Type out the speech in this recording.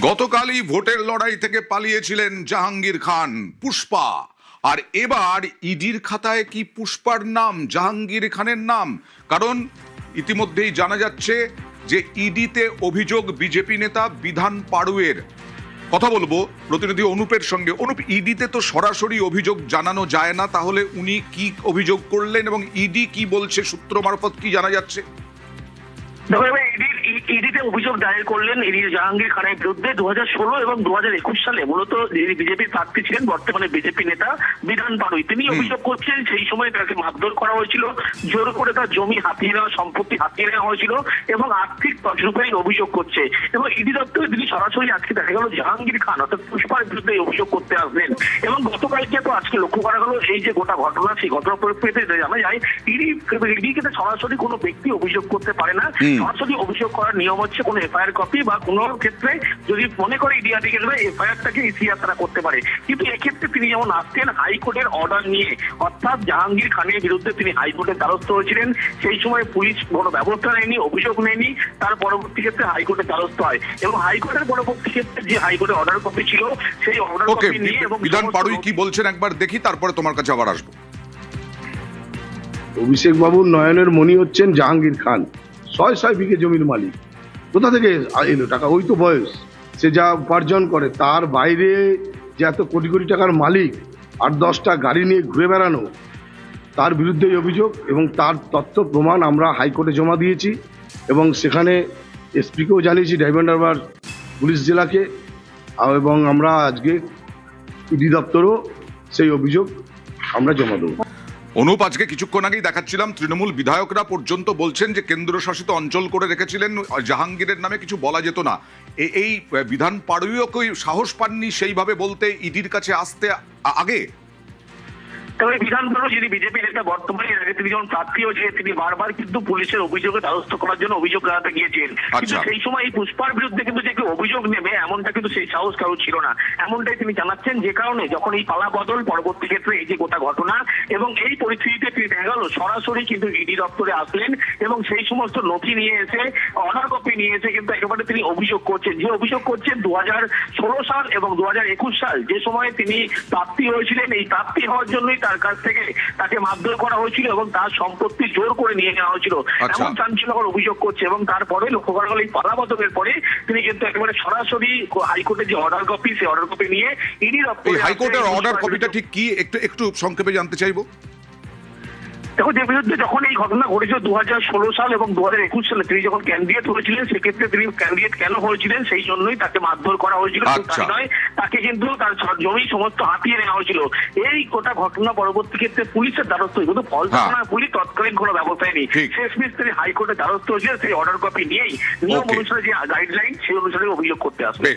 গতকালই ভোটের লড়াই থেকে পালিয়েছিলেন জাহাঙ্গীর খান পুষ্পা, আর এবার ইডির খাতায় কি পুষ্পার নাম, জাহাঙ্গীর খানের নাম? কারণ ইতিমধ্যেই জানা যাচ্ছে যে ইডিতে অভিযোগ বিজেপি নেতা বিধান পাড়ুয়ের। কথা বলবো প্রতিনিধি অনুপের সঙ্গে। অনুপ, ইডিতে তো সরাসরি অভিযোগ জানানো যায় না, তাহলে উনি কি অভিযোগ করলেন এবং ইডি কি বলছে, সূত্র মারফত কি জানা যাচ্ছে? ইডিতে অভিযোগ দায়ের করলেন জাহাঙ্গীর খানের বিরুদ্ধে 2016 এবং 2021 সালে মূলত বিজেপির প্রার্থী ছিলেন বর্তমানে বিজেপি নেতা বিধান পাড়ুই। তিনি অভিযোগ করছেন সেই সময় তাকে মারধর করা হয়েছিল, জোর করে তার জমি হাতিয়ে নেওয়া, সম্পত্তি হাতিয়ে নেওয়া হয়েছিল এবং আর্থিক তছরূপের অভিযোগ করছে। এবং ইডি দপ্তরে তিনি সরাসরি আজকে দেখা গেল জাহাঙ্গীর খান অর্থাৎ পুষ্পার বিরুদ্ধে অভিযোগ করতে আসলেন। এবং গতকালকে তো আজকে লক্ষ্য করা গেল এই যে গোটা ঘটনা, সেই ঘটনার পরিপ্রেক্ষিতে জানা যায় ইডিকে সরাসরি কোনো ব্যক্তি অভিযোগ করতে পারে না। সরাসরি অভিযোগ করার নিয়ম হচ্ছে কোনো এফআইআর কপি বা কোনো ক্ষেত্রে যদি মনে করে ইডি আদিকে এফআইআরটাকে ইসিআর তারা করতে পারে। কিন্তু এক্ষেত্রে তিনি যেমন আসছেন হাইকোর্টের অর্ডার নিয়ে, অর্থাৎ জাহাঙ্গীর খানের বিরুদ্ধে তিনি হাইকোর্টের দ্বারস্থ হয়েছিলেন। সেই সময় পুলিশ কোনো ব্যবস্থা নেয়নি, অভিযোগ নেয়নি, তার পরবর্তী ক্ষেত্রে হাইকোর্টের দ্বারস্থ হয় এবং হাইকোর্টের পরবর্তী ক্ষেত্রে যে হাইকোর্টের অর্ডার কপি ছিল সেই অর্ডার কপি নিয়ে এবং বিধান পাড়ুই কি বলছেন একবার দেখি, তারপরে তোমার কাছে আবার আসবো। অভিষেক বাবুর নয়নের মণি হচ্ছেন জাহাঙ্গীর খান, 6 বিঘে জমির মালিক। কোথা থেকে এলো টাকা? ওই তো বয়স, সে যা উপার্জন করে, তার বাইরে যে এত কোটি কোটি টাকার মালিক, 8-10টা গাড়ি নিয়ে ঘুরে বেড়ানো, তার বিরুদ্ধে অভিযোগ এবং তার তথ্য প্রমাণ আমরা হাইকোর্টে জমা দিয়েছি এবং সেখানে এসপিকেও জানিয়েছি, ডায়মন্ড হারবার পুলিশ জেলাকে, এবং আমরা আজকে ইডি দপ্তরও সেই অভিযোগ আমরা জমা দেবো। অনুপ, আজকে কিছুক্ষণ আগেই দেখাচ্ছিলাম তৃণমূল বিধায়করা পর্যন্ত বলছেন যে কেন্দ্রশাসিত অঞ্চল করে রেখেছিলেন, জাহাঙ্গীরের নামে কিছু বলা যেত না। এই বিধান পাড়ুইও কি সাহস পাননি সেইভাবে বলতে, ইডির কাছে আসতে আগে? তবে বিধান পাড়ুই যিনি বিজেপি নেতা বর্তমানে, আগে তিনি যখন প্রার্থী হয়েছে তিনি বারবার কিন্তু পুলিশের অভিযোগে দ্বারস্থ করার জন্য অভিযোগ জানাতে গিয়েছিলেন। কিন্তু সেই সময় এই পুষ্পার বিরুদ্ধে কিন্তু যে অভিযোগ নেবে এমনটা কিন্তু সেই সাহস কারো ছিল না, এমনটাই তিনি জানাচ্ছেন। যে কারণে যখন এই পালা বদল, পরবর্তী ক্ষেত্রে এই যে গোটা ঘটনা এবং এই পরিস্থিতিতে তিনি দেখা গেল সরাসরি কিন্তু ইডি দপ্তরে আসলেন এবং সেই সমস্ত নথি নিয়ে এসে, অর্ডার কপি নিয়ে এসে কিন্তু একেবারে তিনি অভিযোগ করছেন। যে অভিযোগ করছেন 2016 সাল এবং 2021 সাল যে সময় তিনি প্রার্থী হয়েছিলেন, এই প্রার্থী হওয়ার জন্যই তার কাছ থেকে তাকে মারধর করা হয়েছিল এবং তার সম্পত্তি জোর করে নিয়ে নেওয়া হয়েছিল, এমন চাঞ্চল্যকর অভিযোগ করছে। এবং তারপরে লক্ষ্য করা গেল এই পালাবদলের পরে তিনি কিন্তু একেবারে সরাসরি হাইকোর্টের যে অর্ডার কপি, সেই অর্ডার কপি নিয়ে ইডি দপ্তরে। হাইকোর্টের অর্ডার কপিটা ঠিক কি একটু সংক্ষেপে জানতে চাইবো। দেখো, যে বিরুদ্ধে যখন এই ঘটনা ঘটেছিল 2016 সাল এবং 2021 সালে তিনি যখন ক্যান্ডিডেট হয়েছিলেন, সেক্ষেত্রে তিনি ক্যান্ডিডেট কেন হয়েছিলেন সেই জন্যই তাকে মারধর করা হয়েছিল, নয় তাকে কিন্তু তার জমি সমস্ত হাতিয়ে নেওয়া হয়েছিল। এই গোটা ঘটনা পরবর্তী ক্ষেত্রে পুলিশের দ্বারস্থ হয়েছিল, কিন্তু ফল পুলিশ তৎকালীন কোনো ব্যবস্থায় নেই। শেষমেশ তিনি হাইকোর্টের দ্বারস্থ হয়েছিল, সেই অর্ডার কপি নিয়েই নিয়ম অনুসারে যে গাইডলাইন সেই অনুসারে অভিযোগ করতে আসবে।